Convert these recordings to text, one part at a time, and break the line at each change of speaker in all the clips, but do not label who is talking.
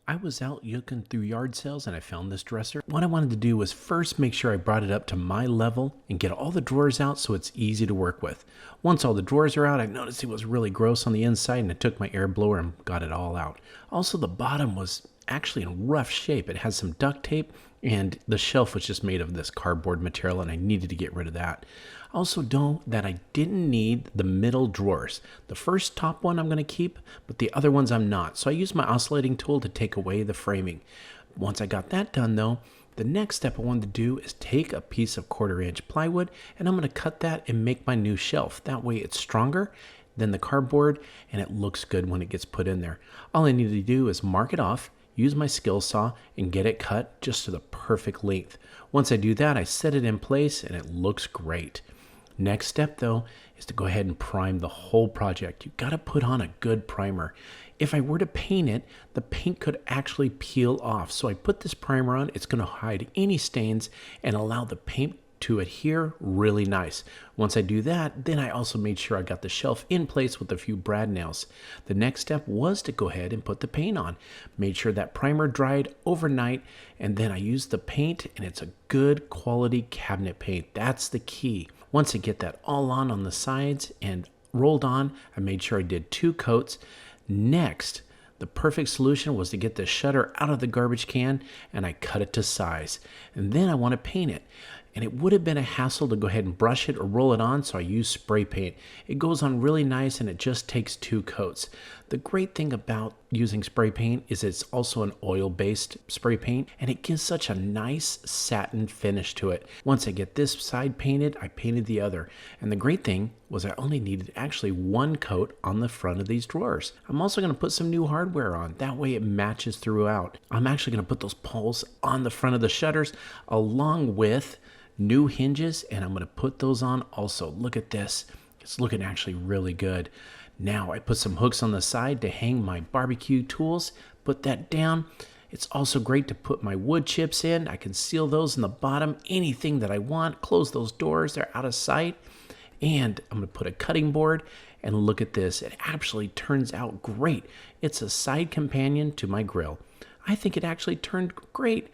I was out looking through yard sales and I found this dresser. What I wanted to do was first make sure I brought it up to my level and get all the drawers out so it's easy to work with. Once all the drawers are out, I noticed it was really gross on the inside and I took my air blower and got it all out. Also, the bottom was actually in rough shape. It has some duct tape and the shelf was just made of this cardboard material and I needed to get rid of that. Also know that I didn't need the middle drawers. The first top one I'm going to keep, but the other ones I'm not. So I used my oscillating tool to take away the framing. Once I got that done though, the next step I wanted to do is take a piece of 1/4-inch plywood and I'm going to cut that and make my new shelf. That way it's stronger than the cardboard and it looks good when it gets put in there. All I need to do is mark it off, use my skill saw and get it cut just to the perfect length. Once I do that, I set it in place and it looks great. Next step though is to go ahead and prime the whole project. You got to put on a good primer. If I were to paint it, the paint could actually peel off. So I put this primer on. It's going to hide any stains and allow the paint to adhere really nice. Once I do that, then I also made sure I got the shelf in place with a few brad nails. The next step was to go ahead and put the paint on. Made sure that primer dried overnight, and then I used the paint, and it's a good quality cabinet paint. That's the key. Once I get that all on the sides and rolled on, I made sure I did 2 coats. Next, the perfect solution was to get the shutter out of the garbage can and I cut it to size. And then I want to paint it. And it would have been a hassle to go ahead and brush it or roll it on, so I use spray paint. It goes on really nice and it just takes 2 coats. The great thing about using spray paint is it's also an oil-based spray paint and it gives such a nice satin finish to it. Once I get this side painted, I painted the other. And the great thing was I only needed actually 1 coat on the front of these drawers. I'm also going to put some new hardware on. That way it matches throughout. I'm actually going to put those poles on the front of the shutters along with new hinges, and I'm going to put those on also. Look at this. It's looking actually really good. Now I put some hooks on the side to hang my barbecue tools. Put that down. It's also great to put my wood chips in. I can seal those in the bottom. Anything that I want. Close those doors. They're out of sight. And I'm going to put a cutting board. And look at this. It actually turns out great. It's a side companion to my grill. I think it actually turned great.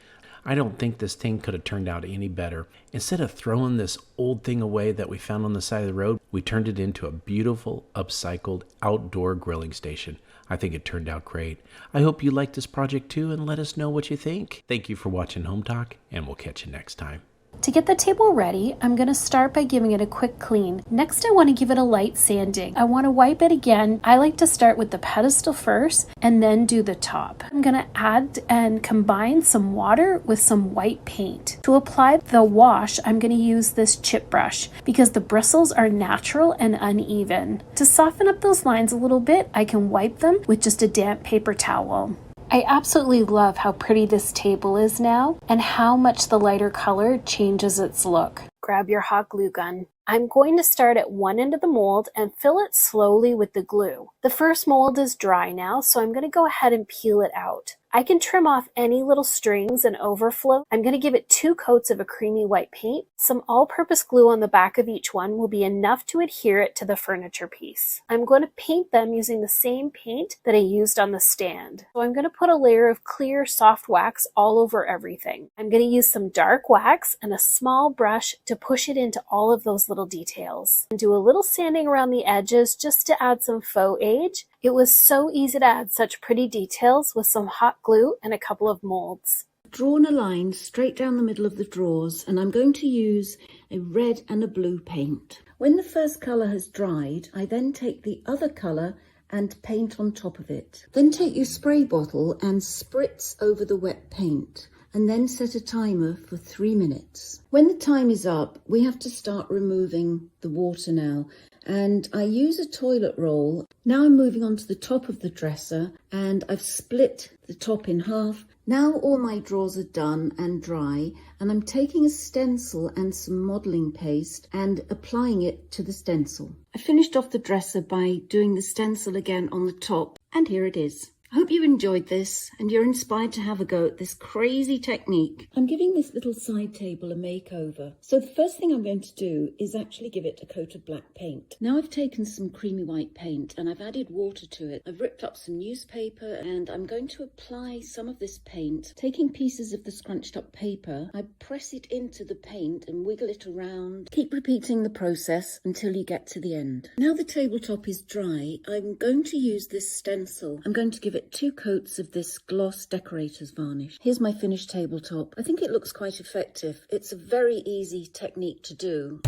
I don't think this thing could have turned out any better. Instead of throwing this old thing away that we found on the side of the road, we turned it into a beautiful, upcycled outdoor grilling station. I think it turned out great. I hope you like this project too and let us know what you think. Thank you for watching Home Talk, and we'll catch you next time.
To get the table ready, I'm going to start by giving it a quick clean. Next, I want to give it a light sanding. I want to wipe it again. I like to start with the pedestal first and then do the top. I'm going to add and combine some water with some white paint. To apply the wash, I'm going to use this chip brush because the bristles are natural and uneven. To soften up those lines a little bit, I can wipe them with just a damp paper towel. I absolutely love how pretty this table is now and how much the lighter color changes its look. Grab your hot glue gun. I'm going to start at one end of the mold and fill it slowly with the glue. The first mold is dry now, so I'm going to go ahead and peel it out. I can trim off any little strings and overflow. I'm going to give it 2 coats of a creamy white paint. Some all-purpose glue on the back of each one will be enough to adhere it to the furniture piece. I'm going to paint them using the same paint that I used on the stand. So I'm going to put a layer of clear, soft wax all over everything. I'm going to use some dark wax and a small brush to push it into all of those little details. And do a little sanding around the edges just to add some faux age. It was so easy to add such pretty details with some hot glue and a couple of molds.
Drawn a line straight down the middle of the drawers, and I'm going to use a red and a blue paint. When the first colour has dried, I then take the other colour and paint on top of it. Then take your spray bottle and spritz over the wet paint, and then set a timer for 3 minutes. When the time is up, we have to start removing the water now. And I use a toilet roll. Now I'm moving on to the top of the dresser and I've split the top in half. Now all my drawers are done and dry, and I'm taking a stencil and some modelling paste and applying it to the stencil. I finished off the dresser by doing the stencil again on the top, and here it is. I hope you enjoyed this and you're inspired to have a go at this crazy technique. I'm giving this little side table a makeover. So the first thing I'm going to do is actually give it a coat of black paint. Now I've taken some creamy white paint and I've added water to it. I've ripped up some newspaper and I'm going to apply some of this paint. Taking pieces of the scrunched up paper, I press it into the paint and wiggle it around. Keep repeating the process until you get to the end. Now the tabletop is dry, I'm going to use this stencil. I'm going to give it 2 coats of this gloss decorators varnish. Here's my finished tabletop. I think it looks quite effective. It's a very easy technique to do.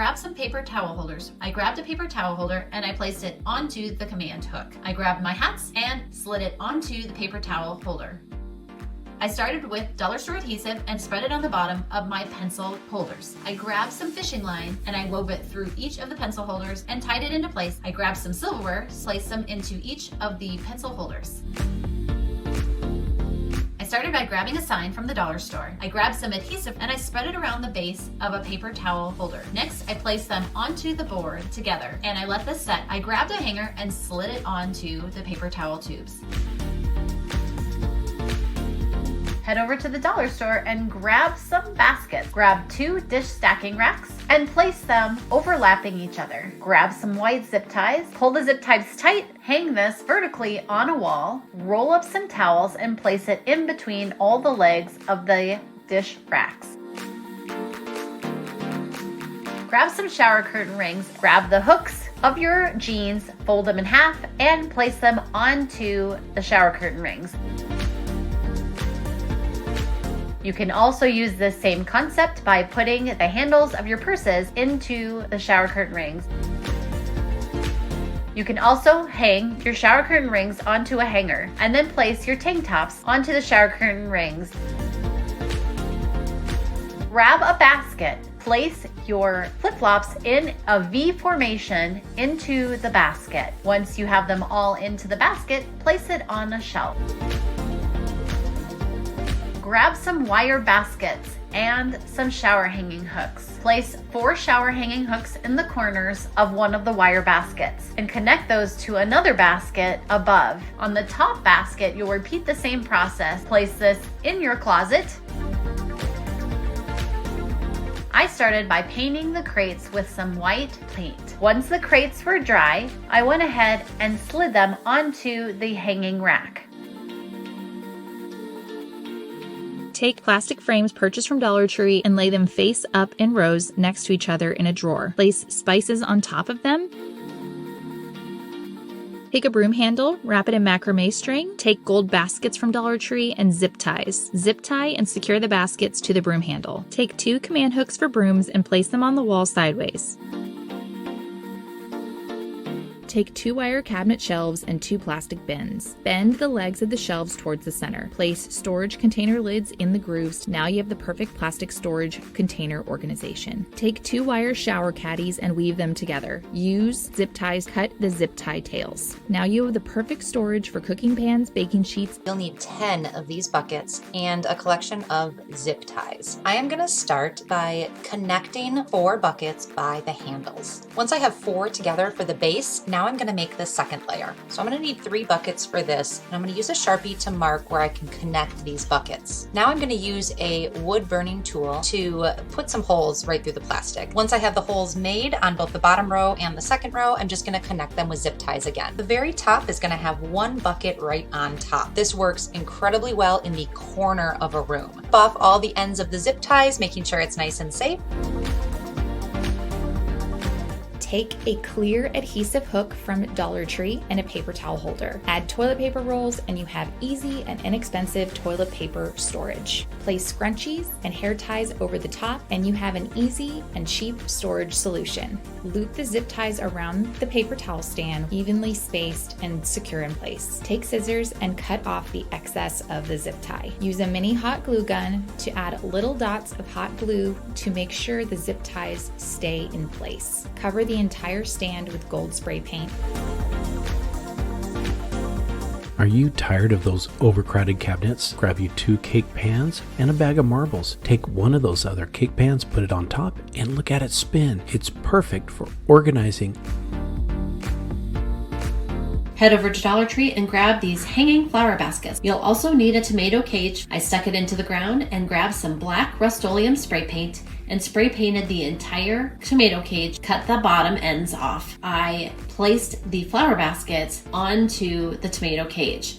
grab some paper towel holders. I grabbed a paper towel holder and I placed it onto the command hook. I grabbed my hats and slid it onto the paper towel holder. I started with dollar store adhesive and spread it on the bottom of my pencil holders. I grabbed some fishing line and I wove it through each of the pencil holders and tied it into place. I grabbed some silverware, placed them into each of the pencil holders. I started by grabbing a sign from the dollar store. I grabbed some adhesive and I spread it around the base of a paper towel holder. Next, I placed them onto the board together and I let this set. I grabbed a hanger and slid it onto the paper towel tubes. Head over to the dollar store and grab some baskets. Grab 2 dish stacking racks and place them overlapping each other. Grab some white zip ties, pull the zip ties tight, hang this vertically on a wall, roll up some towels and place it in between all the legs of the dish racks. Grab some shower curtain rings, grab the hooks of your jeans, fold them in half and place them onto the shower curtain rings. You can also use this same concept by putting the handles of your purses into the shower curtain rings. You can also hang your shower curtain rings onto a hanger and then place your tank tops onto the shower curtain rings. Grab a basket. Place your flip-flops in a V formation into the basket. Once you have them all into the basket, place it on a shelf. Grab some wire baskets and some shower hanging hooks. Place 4 shower hanging hooks in the corners of one of the wire baskets and connect those to another basket above. On the top basket, you'll repeat the same process. Place this in your closet. I started by painting the crates with some white paint. Once the crates were dry, I went ahead and slid them onto the hanging rack.
Take plastic frames purchased from Dollar Tree and lay them face up in rows next to each other in a drawer. Place spices on top of them. Take a broom handle, wrap it in macrame string. Take gold baskets from Dollar Tree and zip ties. Zip tie and secure the baskets to the broom handle. Take 2 command hooks for brooms and place them on the wall sideways. Take 2 wire cabinet shelves and 2 plastic bins. Bend the legs of the shelves towards the center. Place storage container lids in the grooves. Now you have the perfect plastic storage container organization. Take 2 wire shower caddies and weave them together. Use zip ties, cut the zip tie tails. Now you have the perfect storage for cooking pans, baking sheets.
You'll need 10 of these buckets and a collection of zip ties. I am going to start by connecting 4 buckets by the handles. Once I have 4 together for the base, now I'm going to make the second layer. So I'm going to need 3 buckets for this, and I'm going to use a Sharpie to mark where I can connect these buckets. Now I'm going to use a wood burning tool to put some holes right through the plastic. Once I have the holes made on both the bottom row and the second row, I'm just going to connect them with zip ties again. The very top is going to have 1 bucket right on top. This works incredibly well in the corner of a room. Buff all the ends of the zip ties, making sure it's nice and safe.
Take a clear adhesive hook from Dollar Tree and a paper towel holder. Add toilet paper rolls and you have easy and inexpensive toilet paper storage. Place scrunchies and hair ties over the top and you have an easy and cheap storage solution. Loop the zip ties around the paper towel stand, evenly spaced and secure in place. Take scissors and cut off the excess of the zip tie. Use a mini hot glue gun to add little dots of hot glue to make sure the zip ties stay in place. Cover the entire stand with gold spray paint.
Are you tired of those overcrowded cabinets? Grab you 2 cake pans and a bag of marbles. Take one of those other cake pans, put it on top, and look at it spin. It's perfect for organizing.
Head over to Dollar Tree and grab these hanging flower baskets. You'll also need a tomato cage. I stuck it into the ground and grabbed some black Rust-Oleum spray paint and spray painted the entire tomato cage, cut the bottom ends off. I placed the flower baskets onto the tomato cage.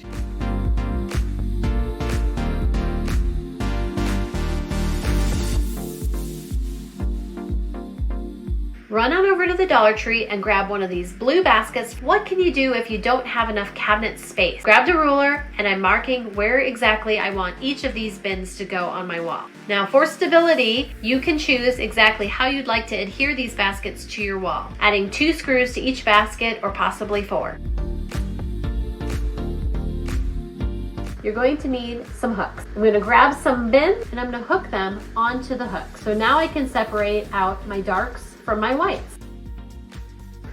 Run on over to the Dollar Tree and grab one of these blue baskets. What can you do if you don't have enough cabinet space? Grabbed a ruler and I'm marking where exactly I want each of these bins to go on my wall. Now for stability, you can choose exactly how you'd like to adhere these baskets to your wall, adding 2 screws to each basket or possibly 4. You're going to need some hooks. I'm going to grab some bins and I'm going to hook them onto the hook. So now I can separate out my darks from my whites.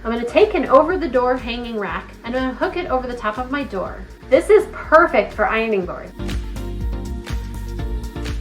I'm going to take an over the door hanging rack and I'm going to hook it over the top of my door. This is perfect for ironing boards.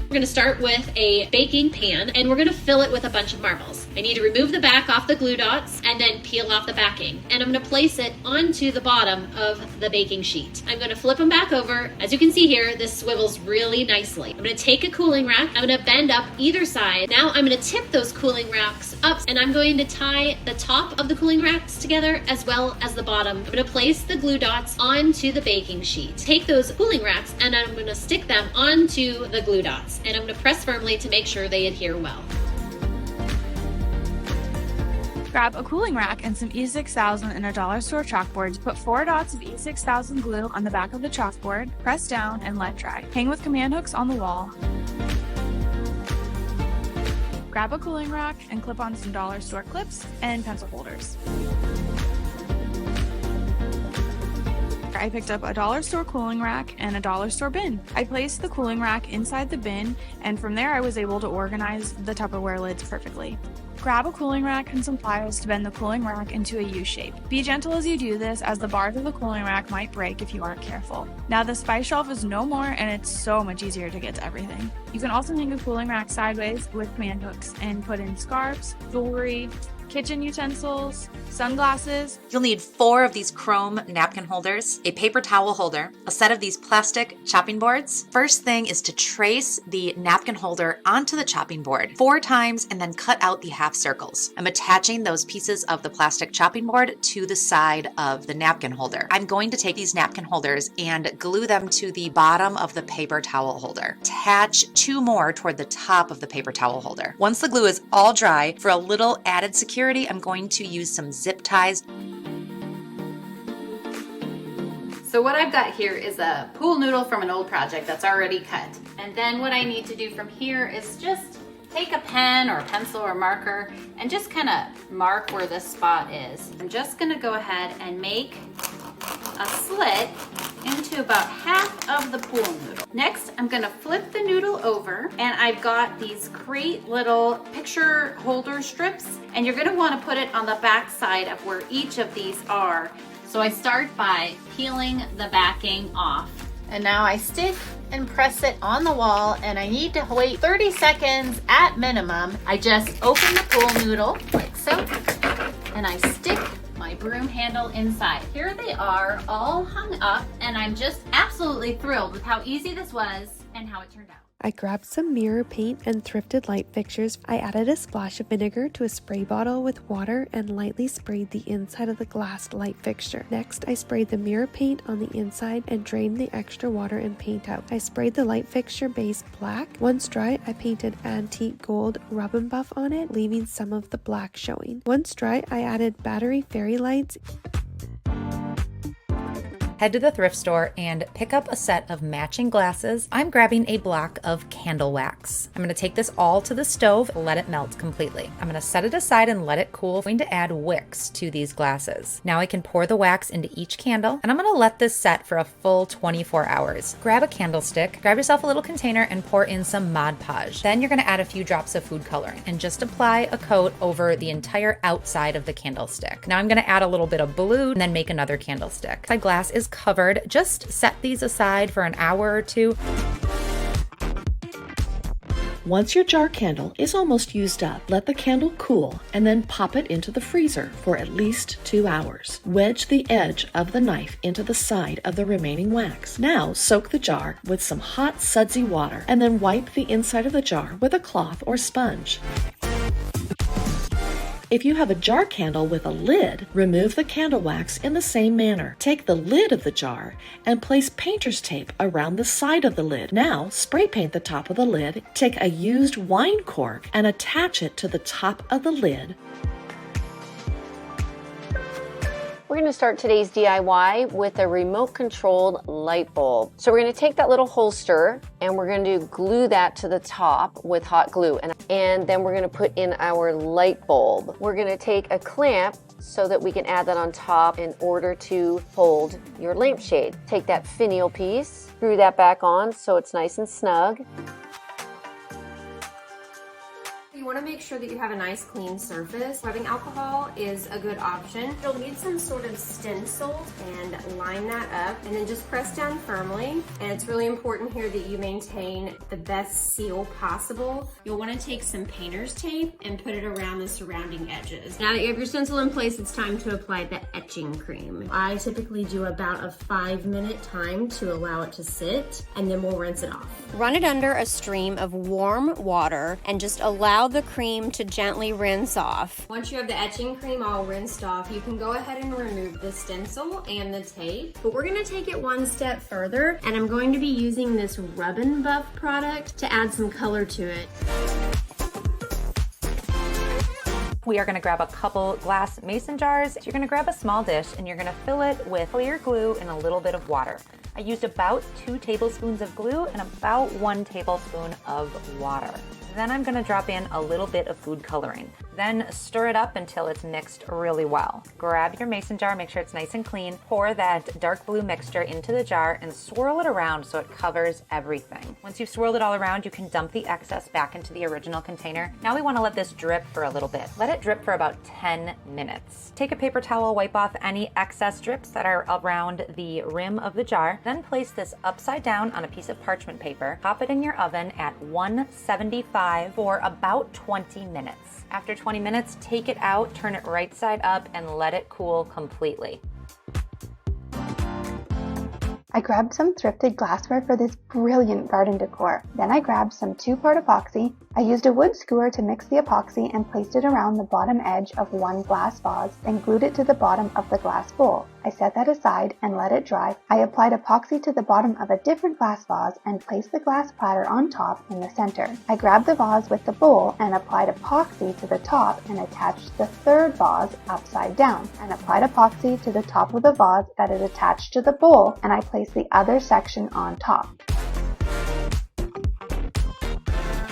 We're going to start with a baking pan and we're going to fill it with a bunch of marbles. I need to remove the back off the glue dots and then peel off the backing. And I'm going to place it onto the bottom of the baking sheet. I'm going to flip them back over. As you can see here, this swivels really nicely. I'm going to take a cooling rack. I'm going to bend up either side. Now I'm going to tip those cooling racks up and I'm going to tie the top of the cooling racks together as well as the bottom. I'm going to place the glue dots onto the baking sheet. Take those cooling racks and I'm going to stick them onto the glue dots. And I'm going to press firmly to make sure they adhere well.
Grab a cooling rack and some E6000 in a dollar store chalkboard. Put 4 dots of E6000 glue on the back of the chalkboard, press down, and let dry. Hang with command hooks on the wall. Grab a cooling rack and clip on some dollar store clips and pencil holders. I picked up a dollar store cooling rack and a dollar store bin. I placed the cooling rack inside the bin, and from there I was able to organize the Tupperware lids perfectly. Grab a cooling rack and some pliers to bend the cooling rack into a U shape. Be gentle as you do this, as the bars of the cooling rack might break if you aren't careful. Now the spice shelf is no more and it's so much easier to get to everything. You can also hang a cooling rack sideways with command hooks and put in scarves, jewelry, kitchen utensils, sunglasses.
You'll need 4 of these chrome napkin holders, a paper towel holder, a set of these plastic chopping boards. First thing is to trace the napkin holder onto the chopping board 4 times and then cut out the half circles. I'm attaching those pieces of the plastic chopping board to the side of the napkin holder. I'm going to take these napkin holders and glue them to the bottom of the paper towel holder. Attach 2 more toward the top of the paper towel holder. Once the glue is all dry, for a little added security, I'm going to use some zip ties.
So what I've got here is a pool noodle from an old project that's already cut. And then what I need to do from here is just take a pen or a pencil or marker and just kind of mark where this spot is. I'm just going to go ahead and make a slit into about half of the pool noodle. Next, I'm going to flip the noodle over, and I've got these great little picture holder strips, and you're going to want to put it on the back side of where each of these are. So I start by peeling the backing off. And now I stick and press it on the wall, and I need to wait 30 seconds at minimum. I just open the pool noodle like so, and I stick my broom handle inside. Here they are all hung up, and I'm just absolutely thrilled with how easy this was and how it turned out.
I grabbed some mirror paint and thrifted light fixtures. I added a splash of vinegar to a spray bottle with water and lightly sprayed the inside of the glass light fixture. Next, I sprayed the mirror paint on the inside and drained the extra water and paint out. I sprayed the light fixture base black. Once dry, I painted antique gold rub and buff on it, leaving some of the black showing. Once dry, I added battery fairy lights.
Head to the thrift store and pick up a set of matching glasses. I'm grabbing a block of candle wax. I'm going to take this all to the stove, let it melt completely. I'm going to set it aside and let it cool. I'm going to add wicks to these glasses. Now I can pour the wax into each candle, and I'm going to let this set for a full 24 hours. Grab a candlestick, grab yourself a little container, and pour in some Mod Podge. Then you're going to add a few drops of food coloring and just apply a coat over the entire outside of the candlestick. Now I'm going to add a little bit of blue and then make another candlestick. My glass is covered. Just set these aside for an hour or 2.
Once your jar candle is almost used up, let the candle cool and then pop it into the freezer for at least 2 hours. Wedge the edge of the knife into the side of the remaining wax. Now soak the jar with some hot sudsy water and then wipe the inside of the jar with a cloth or sponge. If you have a jar candle with a lid, remove the candle wax in the same manner. Take the lid of the jar and place painter's tape around the side of the lid. Now, spray paint the top of the lid. Take a used wine cork and attach it to the top of the lid.
We're going to start today's DIY with a remote controlled light bulb. So we're going to take that little holster and we're going to glue that to the top with hot glue. And then we're going to put in our light bulb. We're going to take a clamp so that we can add that on top in order to hold your lampshade. Take that finial piece, screw that back on so it's nice and snug.
You want to make sure that you have a nice clean surface. Rubbing alcohol is a good option. You'll need some sort of stencil and line that up and then just press down firmly. And it's really important here that you maintain the best seal possible. You'll want to take some painter's tape and put it around the surrounding edges. Now that you have your stencil in place, it's time to apply the etching cream. I typically do about a 5-minute time to allow it to sit, and then we'll rinse it off.
Run it under a stream of warm water and just allow the cream to gently rinse off.
Once you have the etching cream all rinsed off, you can go ahead and remove the stencil and the tape. But we're going to take it one step further, and I'm going to be using this Rub and Buff product to add some color to it.
We are going to grab a couple glass mason jars. You're going to grab a small dish and you're going to fill it with clear glue and a little bit of water. I used about 2 tablespoons of glue and about 1 tablespoon of water. Then I'm going to drop in a little bit of food coloring. Then stir it up until it's mixed really well. Grab your mason jar, make sure it's nice and clean. Pour that dark blue mixture into the jar and swirl it around so it covers everything. Once you've swirled it all around, you can dump the excess back into the original container. Now we want to let this drip for a little bit. Let it drip for about 10 minutes. Take a paper towel, wipe off any excess drips that are around the rim of the jar. Then place this upside down on a piece of parchment paper. Pop it in your oven at 175 for about 20 minutes. After 20 minutes, take it out, turn it right side up, and let it cool completely.
I grabbed some thrifted glassware for this brilliant garden decor. Then I grabbed some 2-part epoxy. I used a wood skewer to mix the epoxy and placed it around the bottom edge of one glass vase, then glued it to the bottom of the glass bowl. I set that aside and let it dry. I applied epoxy to the bottom of a different glass vase and placed the glass platter on top in the center. I grabbed the vase with the bowl and applied epoxy to the top and attached the third vase upside down, and applied epoxy to the top of the vase that is attached to the bowl, and I placed the other section on top.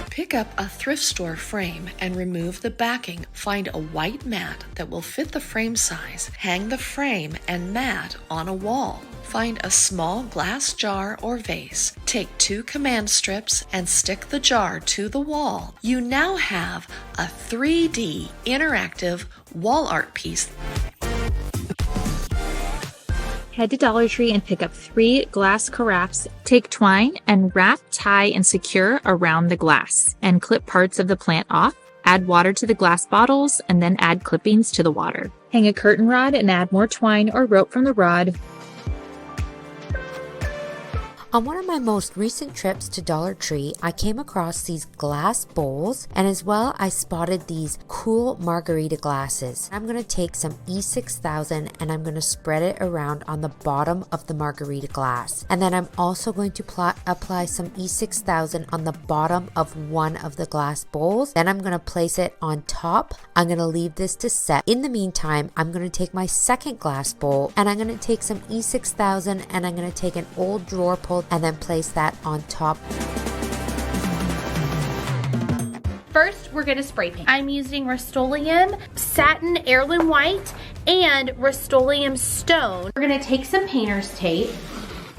Pick up a thrift store frame and remove the backing. Find a white mat that will fit the frame size. Hang the frame and mat on a wall. Find a small glass jar or vase. Take 2 command strips and stick the jar to the wall. You now have a 3D interactive wall art piece.
Head to Dollar Tree and pick up 3 glass carafes. Take twine and wrap, tie, and secure around the glass, and clip parts of the plant off. Add water to the glass bottles and then add clippings to the water. Hang a curtain rod and add more twine or rope from the rod.
On one of my most recent trips to Dollar Tree, I came across these glass bowls, and as well I spotted these cool margarita glasses. I'm going to take some E6000 and I'm going to spread it around on the bottom of the margarita glass. And then I'm also going to apply some E6000 on the bottom of one of the glass bowls. Then I'm going to place it on top. I'm going to leave this to set. In the meantime, I'm going to take my second glass bowl and I'm going to take some E6000 and I'm going to take an old drawer pull and then place that on top.
First, we're going to spray paint. I'm using Rust-Oleum Satin Heirloom White and Rust-Oleum Stone. We're going to take some painter's tape.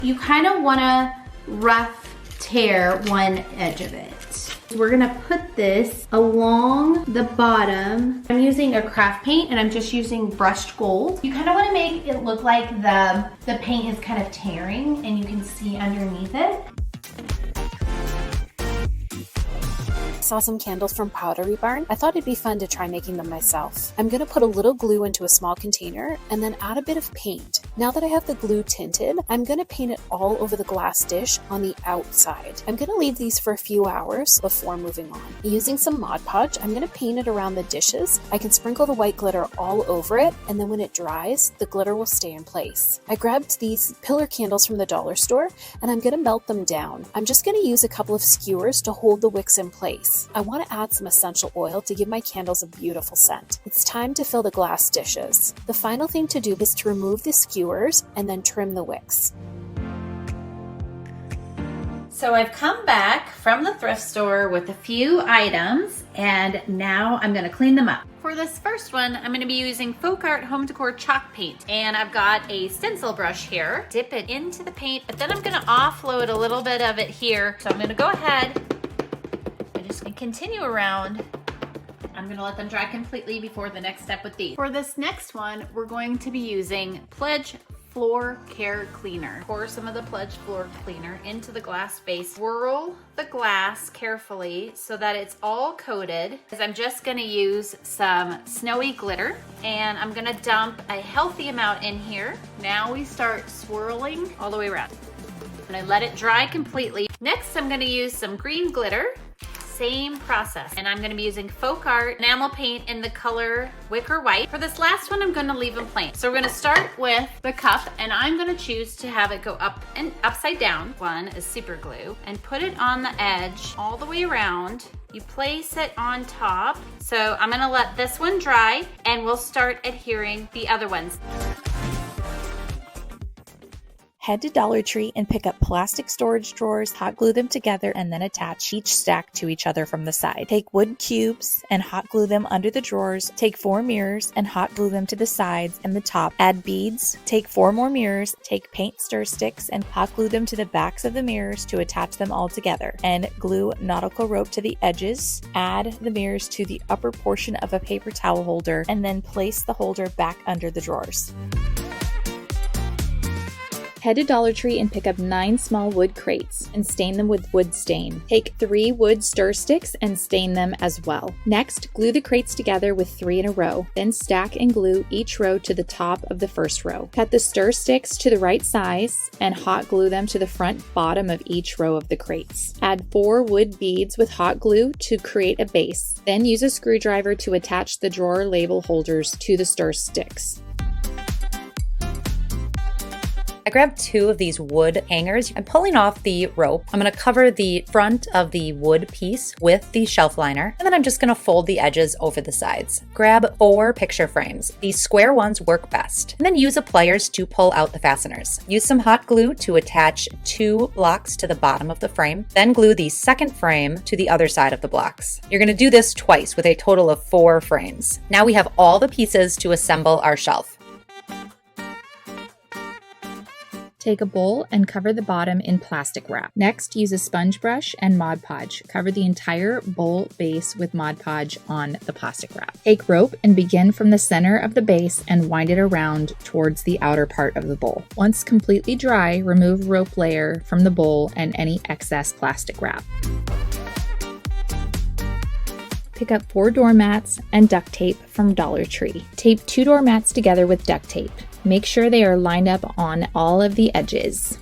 You kind of want to rough tear one edge of it. We're going to put this along the bottom. I'm using a craft paint and I'm just using brushed gold. You kind of want to make it look like the paint is kind of tearing and you can see underneath it.
Saw some candles from Pottery Barn. I thought it'd be fun to try making them myself. I'm going to put a little glue into a small container and then add a bit of paint. Now that I have the glue tinted, I'm going to paint it all over the glass dish on the outside. I'm going to leave these for a few hours before moving on. Using some Mod Podge, I'm going to paint it around the dishes. I can sprinkle the white glitter all over it, and then when it dries, the glitter will stay in place. I grabbed these pillar candles from the dollar store and I'm going to melt them down. I'm just going to use a couple of skewers to hold the wicks in place. wax. I want to add some essential oil to give my candles a beautiful scent. It's time to fill the glass dishes. The final thing to do is to remove the skewers and then trim the wicks.
So I've come back from the thrift store with a few items, and now I'm gonna clean them up. For this first one, I'm gonna be using Folk Art Home Decor chalk paint, and I've got a stencil brush here. Dip it into the paint, but then I'm gonna offload a little bit of it here. So I'm gonna go ahead and just continue around. I'm gonna let them dry completely before the next step with these. For this next one, we're going to be using Pledge Floor Care Cleaner. Pour some of the Pledge Floor Cleaner into the glass base. Swirl the glass carefully so that it's all coated. I'm just gonna use some snowy glitter, and I'm gonna dump a healthy amount in here. Now we start swirling all the way around. I'm gonna let it dry completely. Next, I'm gonna use some green glitter. Same process, and I'm gonna be using Folk Art enamel paint in the color Wicker White. For this last one, I'm gonna leave them plain. So we're gonna start with the cup, and I'm gonna choose to have it go up and upside down. One is super glue, and put it on the edge all the way around. You place it on top. So I'm gonna let this one dry, and we'll start adhering the other ones.
Head to Dollar Tree and pick up plastic storage drawers, hot glue them together, and then attach each stack to each other from the side. Take wood cubes and hot glue them under the drawers. Take 4 mirrors and hot glue them to the sides and the top. Add beads. Take 4 more mirrors. Take paint stir sticks and hot glue them to the backs of the mirrors to attach them all together. And glue nautical rope to the edges. Add the mirrors to the upper portion of a paper towel holder, and then place the holder back under the drawers. Head to Dollar Tree and pick up 9 small wood crates and stain them with wood stain. Take 3 wood stir sticks and stain them as well. Next, glue the crates together with 3 in a row. Then stack and glue each row to the top of the first row. Cut the stir sticks to the right size and hot glue them to the front bottom of each row of the crates. Add 4 wood beads with hot glue to create a base. Then use a screwdriver to attach the drawer label holders to the stir sticks.
I grabbed 2 of these wood hangers. I'm pulling off the rope. I'm gonna cover the front of the wood piece with the shelf liner, and then I'm just gonna fold the edges over the sides. Grab 4 picture frames. These square ones work best. And then use a pliers to pull out the fasteners. Use some hot glue to attach 2 blocks to the bottom of the frame. Then glue the second frame to the other side of the blocks. You're gonna do this twice with a total of 4 frames. Now we have all the pieces to assemble our shelf.
Take a bowl and cover the bottom in plastic wrap. Next, use a sponge brush and Mod Podge. Cover the entire bowl base with Mod Podge on the plastic wrap. Take rope and begin from the center of the base and wind it around towards the outer part of the bowl. Once completely dry, remove rope layer from the bowl and any excess plastic wrap. Pick up 4 doormats and duct tape from Dollar Tree. Tape 2 doormats together with duct tape. Make sure they are lined up on all of the edges.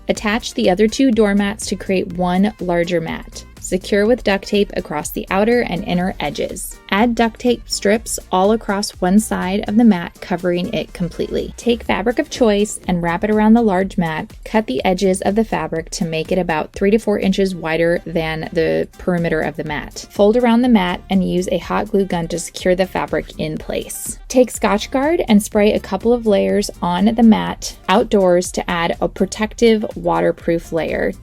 Attach the other 2 doormats to create one larger mat. Secure with duct tape across the outer and inner edges. Add duct tape strips all across one side of the mat, covering it completely. Take fabric of choice and wrap it around the large mat. Cut the edges of the fabric to make it about 3 to 4 inches wider than the perimeter of the mat. Fold around the mat and use a hot glue gun to secure the fabric in place. Take Scotch Guard and spray a couple of layers on the mat outdoors to add a protective waterproof layer.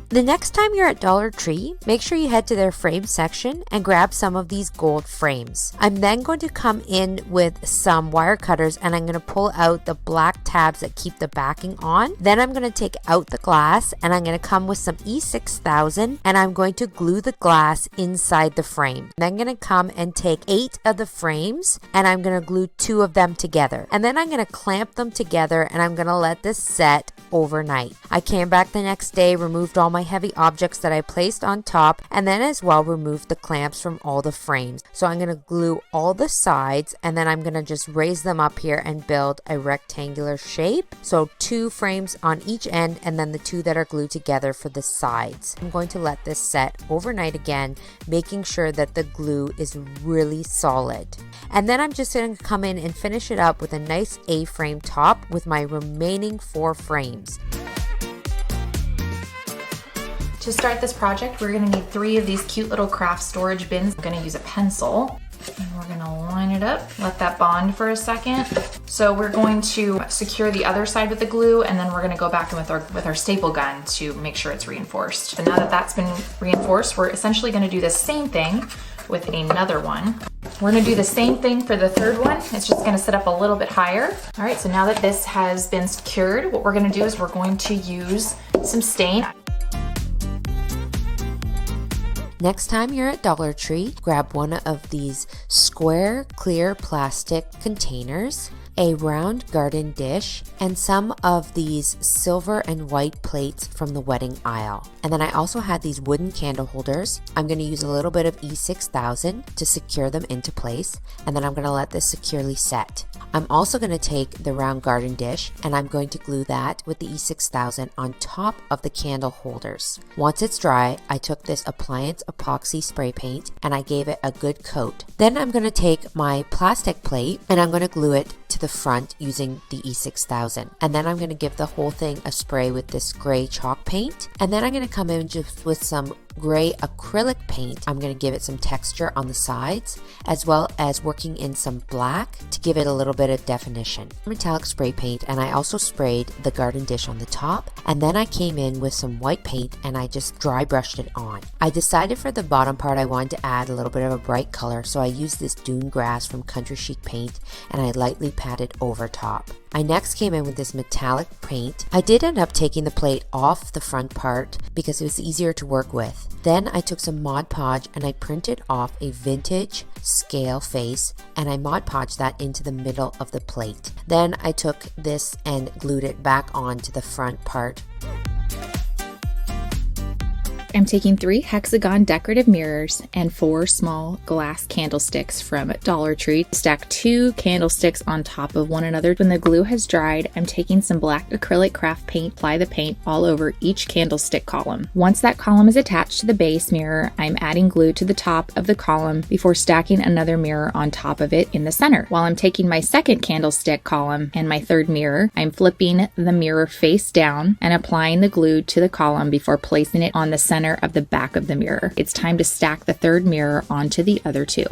The next time you're at Dollar Tree, make sure you head to their frame section and grab some of these gold frames. I'm then going to come in with some wire cutters and I'm going to pull out the black tabs that keep the backing on. Then I'm going to take out the glass and I'm going to come with some E6000 and I'm going to glue the glass inside the frame. Then I'm going to come and take 8 of the frames and I'm going to glue 2 of them together. And then I'm going to clamp them together and I'm going to let this set overnight. I came back the next day, removed all my heavy objects that I placed on top, and then as well removed the clamps from all the frames. So I'm going to glue all the sides and then I'm going to just raise them up here and build a rectangular shape. So 2 frames on each end and then the 2 that are glued together for the sides. I'm going to let this set overnight again, making sure that the glue is really solid. And then I'm just going to come in and finish it up with a nice A-frame top with my remaining 4 frames.
To start this project, we're gonna need 3 of these cute little craft storage bins. I'm gonna use a pencil. And we're gonna line it up, let that bond for a second. So we're going to secure the other side with the glue, and then we're gonna go back in with our staple gun to make sure it's reinforced. So now that that's been reinforced, we're essentially gonna do the same thing with another one. We're gonna do the same thing for the third one. It's just gonna sit up a little bit higher. All right, so now that this has been secured, what we're gonna do is we're going to use some stain.
Next time you're at Dollar Tree, grab one of these square clear plastic containers, a round garden dish, and some of these silver and white plates from the wedding aisle. And then I also had these wooden candle holders. I'm going to use a little bit of E6000 to secure them into place, and then I'm going to let this securely set. I'm also going to take the round garden dish and I'm going to glue that with the E6000 on top of the candle holders. Once it's dry, I took this appliance epoxy spray paint and I gave it a good coat. Then I'm going to take my plastic plate and I'm going to glue it to the front using the E6000. And then I'm going to give the whole thing a spray with this gray chalk paint. And then I'm going to come in just with some gray acrylic paint. I'm going to give it some texture on the sides, as well as working in some black to give it a little bit of definition. Metallic spray paint, and I also sprayed the garden dish on the top, and then I came in with some white paint and I just dry brushed it on. I decided for the bottom part I wanted to add a little bit of a bright color, so I used this dune grass from Country Chic paint and I lightly patted over top. I next came in with this metallic paint. I did end up taking the plate off the front part because it was easier to work with. Then I took some Mod Podge and I printed off a vintage scale face and I Mod Podged that into the middle of the plate. Then I took this and glued it back onto the front part.
I'm taking 3 hexagon decorative mirrors and 4 small glass candlesticks from Dollar Tree. Stack 2 candlesticks on top of one another. When the glue has dried, I'm taking some black acrylic craft paint, apply the paint all over each candlestick column. Once that column is attached to the base mirror, I'm adding glue to the top of the column before stacking another mirror on top of it in the center. While I'm taking my second candlestick column and my third mirror, I'm flipping the mirror face down and applying the glue to the column before placing it on the center of the back of the mirror. It's time to stack the third mirror onto the other 2.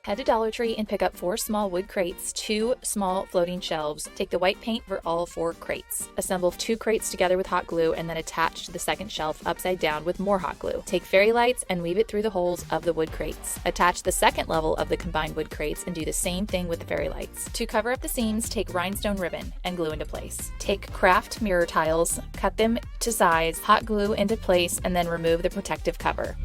Head to Dollar Tree and pick up 4 small wood crates, 2 small floating shelves. Take the white paint for all 4 crates. Assemble 2 crates together with hot glue and then attach the second shelf upside down with more hot glue. Take fairy lights and weave it through the holes of the wood crates. Attach the second level of the combined wood crates and do the same thing with the fairy lights. To cover up the seams, take rhinestone ribbon and glue into place. Take craft mirror tiles, cut them to size, hot glue into place, and then remove the protective cover.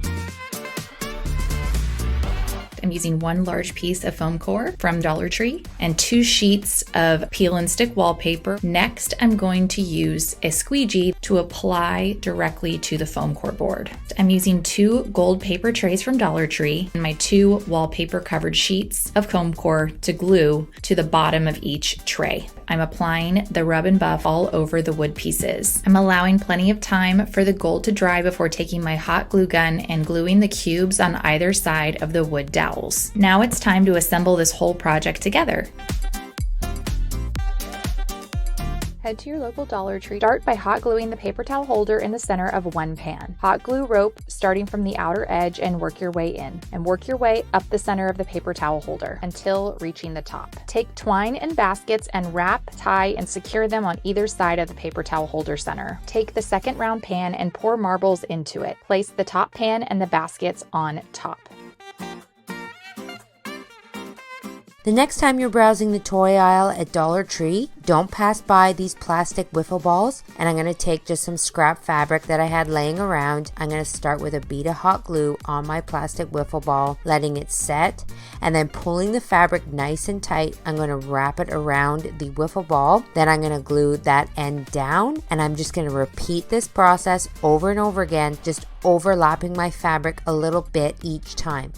I'm using 1 large piece of foam core from Dollar Tree and 2 sheets of peel and stick wallpaper. Next, I'm going to use a squeegee to apply directly to the foam core board. I'm using 2 gold paper trays from Dollar Tree and my 2 wallpaper covered sheets of foam core to glue to the bottom of each tray. I'm applying the rub and buff all over the wood pieces. I'm allowing plenty of time for the gold to dry before taking my hot glue gun and gluing the cubes on either side of the wood dowels. Now it's time to assemble this whole project together. Head to your local Dollar Tree. Start by hot gluing the paper towel holder in the center of 1 pan. Hot glue rope starting from the outer edge and work your way in. And work your way up the center of the paper towel holder until reaching the top. Take twine and baskets and wrap, tie, and secure them on either side of the paper towel holder center. Take the second round pan and pour marbles into it. Place the top pan and the baskets on top.
The next time you're browsing the toy aisle at Dollar Tree, don't pass by these plastic wiffle balls. And I'm going to take just some scrap fabric that I had laying around. I'm going to start with a bead of hot glue on my plastic wiffle ball, letting it set, and then pulling the fabric nice and tight. I'm going to wrap it around the wiffle ball. Then I'm going to glue that end down, and I'm just going to repeat this process over and over again, just overlapping my fabric a little bit each time.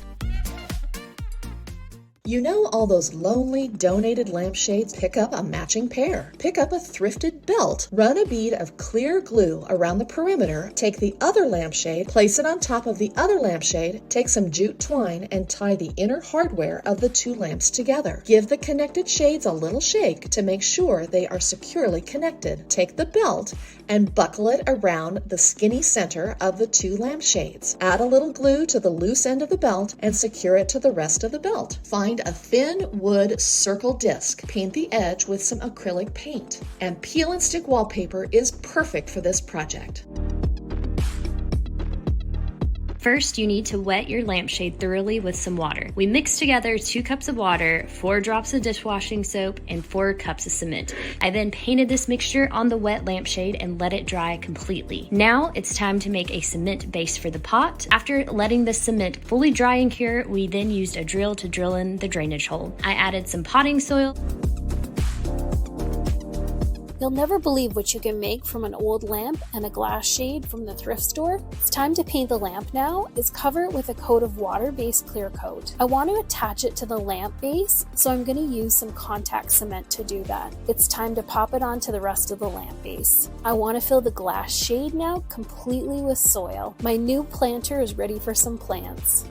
You know all those lonely donated lampshades? Pick up a matching pair. Pick up a thrifted belt. Run a bead of clear glue around the perimeter. Take the other lampshade, place it on top of the other lampshade, take some jute twine and tie the inner hardware of the two lamps together. Give the connected shades a little shake to make sure they are securely connected. Take the belt and buckle it around the skinny center of the two lampshades. Add a little glue to the loose end of the belt and secure it to the rest of the belt. Find a thin wood circle disc. Paint the edge with some acrylic paint. And peel and stick wallpaper is perfect for this project.
First, you need to wet your lampshade thoroughly with some water. We mix together 2 cups of water, 4 drops of dishwashing soap, and 4 cups of cement. I then painted this mixture on the wet lampshade and let it dry completely. Now it's time to make a cement base for the pot. After letting the cement fully dry and cure, we then used a drill to drill in the drainage hole. I added some potting soil.
You'll never believe what you can make from an old lamp and a glass shade from the thrift store. It's time to paint the lamp now. Is cover it with a coat of water-based clear coat. I want to attach it to the lamp base, so I'm going to use some contact cement to do that. It's time to pop it onto the rest of the lamp base. I want to fill the glass shade now completely with soil. My new planter is ready for some plants.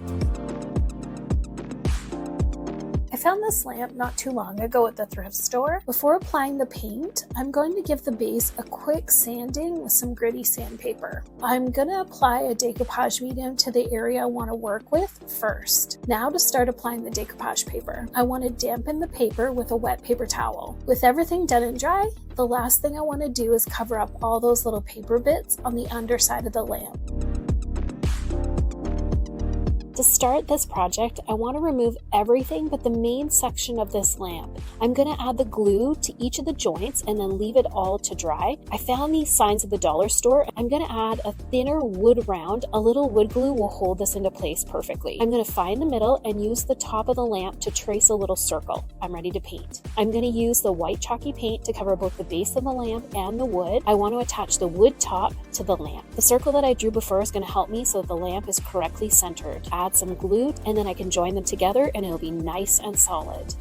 I found this lamp not too long ago at the thrift store. Before applying the paint, I'm going to give the base a quick sanding with some gritty sandpaper. I'm going to apply a decoupage medium to the area I want to work with first. Now to start applying the decoupage paper. I want to dampen the paper with a wet paper towel. With everything done and dry, the last thing I want to do is cover up all those little paper bits on the underside of the lamp. To start this project, I want to remove everything but the main section of this lamp. I'm going to add the glue to each of the joints and then leave it all to dry. I found these signs at the dollar store. I'm going to add a thinner wood round. A little wood glue will hold this into place perfectly. I'm going to find the middle and use the top of the lamp to trace a little circle. I'm ready to paint. I'm going to use the white chalky paint to cover both the base of the lamp and the wood. I want to attach the wood top to the lamp. The circle that I drew before is going to help me so that the lamp is correctly centered. Add some glue and then I can join them together and it'll be nice and solid.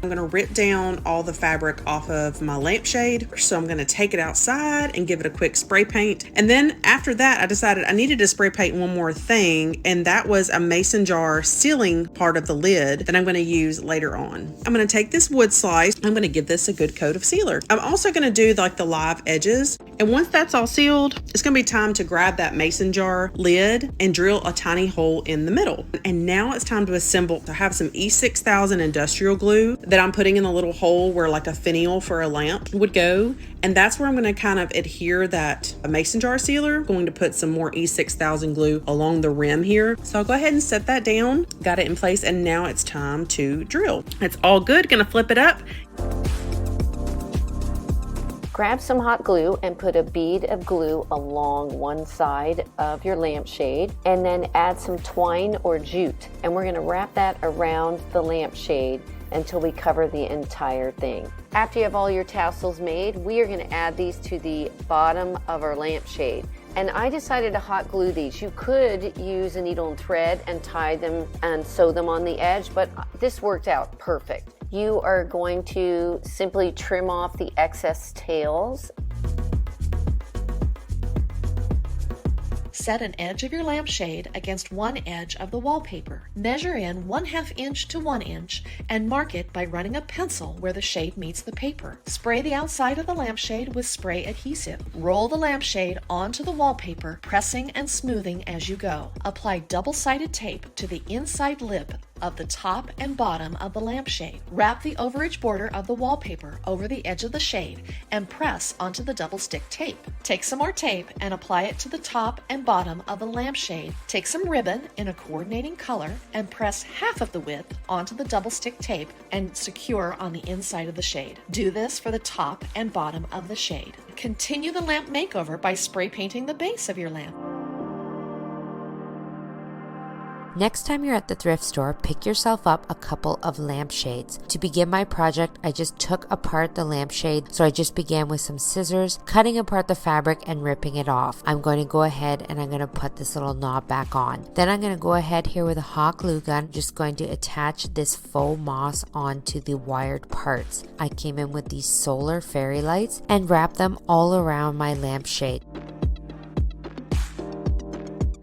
I'm going to rip down all the fabric off of my lampshade. So I'm going to take it outside and give it a quick spray paint. And then after that, I decided I needed to spray paint one more thing. And that was a mason jar sealing part of the lid that I'm going to use later on. I'm going to take this wood slice. I'm going to give this a good coat of sealer. I'm also going to do like the live edges. And once that's all sealed, it's going to be time to grab that mason jar lid and drill a tiny hole in the middle. And now it's time to assemble. I have some E6000 industrial glue that I'm putting in the little hole where like a finial for a lamp would go. And that's where I'm going to kind of adhere that mason jar sealer. I'm going to put some more E6000 glue along the rim here. So I'll go ahead and set that down. Got it in place. And now it's time to drill. It's all good. Gonna flip it up.
Grab some hot glue and put a bead of glue along one side of your lampshade and then add some twine or jute. And we're going to wrap that around the lampshade until we cover the entire thing. After you have all your tassels made, we are going to add these to the bottom of our lampshade. And I decided to hot glue these. You could use a needle and thread and tie them and sew them on the edge, but this worked out perfect. You are going to simply trim off the excess tails.
Set an edge of your lampshade against one edge of the wallpaper. Measure in 1/2 inch to 1 inch and mark it by running a pencil where the shade meets the paper. Spray the outside of the lampshade with spray adhesive. Roll the lampshade onto the wallpaper, pressing and smoothing as you go. Apply double-sided tape to the inside lip of the top and bottom of the lampshade. Wrap the overage border of the wallpaper over the edge of the shade and press onto the double stick tape. Take some more tape and apply it to the top and bottom of the lampshade. Take some ribbon in a coordinating color and press half of the width onto the double stick tape and secure on the inside of the shade. Do this for the top and bottom of the shade. Continue the lamp makeover by spray painting the base of your lamp.
Next time you're at the thrift store, pick yourself up a couple of lampshades. To begin my project, I just took apart the lampshade, so I just began with some scissors, cutting apart the fabric and ripping it off. I'm going to go ahead and I'm going to put this little knob back on. Then I'm going to go ahead here with a hot glue gun, just going to attach this faux moss onto the wired parts. I came in with these solar fairy lights and wrapped them all around my lampshade.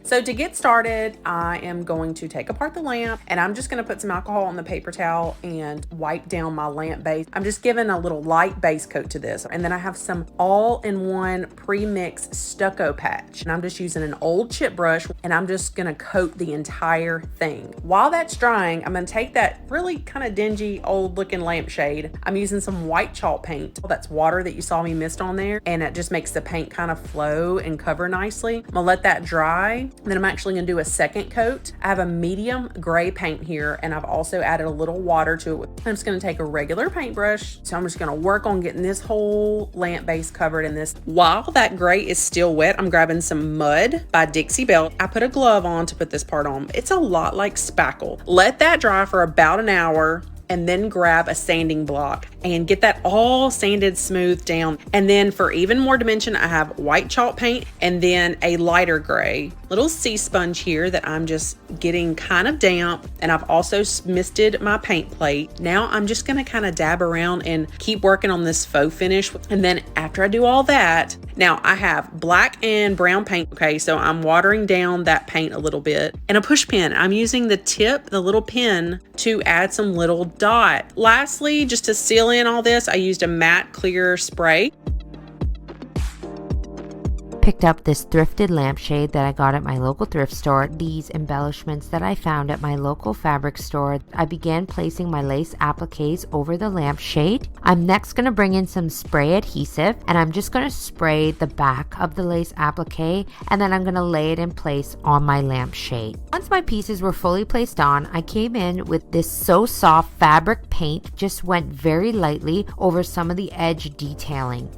So to get started, I am going to take apart the lamp and I'm just going to put some alcohol on the paper towel and wipe down my lamp base. I'm just giving a little light base coat to this. And then I have some all-in-one pre-mix stucco patch. And I'm just using an old chip brush and I'm just going to coat the entire thing. While that's drying, I'm going to take that really kind of dingy old looking lampshade. I'm using some white chalk paint. That's water that you saw me mist on there. And it just makes the paint kind of flow and cover nicely. I'm going to let that dry. And then I'm actually going to do a second coat. I have a medium gray paint here and I've also added a little water to it. I'm just going to take a regular paintbrush. So I'm just going to work on getting this whole lamp base covered in this. While that gray is still wet, I'm grabbing some mud by Dixie Belle. I put a glove on to put this part on. It's a lot like spackle. Let that dry for about an hour and then grab a sanding block and get that all sanded smooth down. And then for even more dimension, I have white chalk paint and then a lighter gray little sea sponge here that I'm just getting kind of damp. And I've also misted my paint plate. Now I'm just gonna kind of dab around and keep working on this faux finish. And then after I do all that, now I have black and brown paint. Okay, so I'm watering down that paint a little bit and a push pin. I'm using the tip, the little pin, to add some little dot. Lastly, just to seal in all this, I used a matte clear spray.
Picked up this thrifted lampshade that I got at my local thrift store, these embellishments that I found at my local fabric store. I began placing my lace appliques over the lampshade. I'm next going to bring in some spray adhesive and I'm just going to spray the back of the lace applique and then I'm going to lay it in place on my lampshade. Once my pieces were fully placed on, I came in with this So Soft fabric paint, just went very lightly over some of the edge detailing.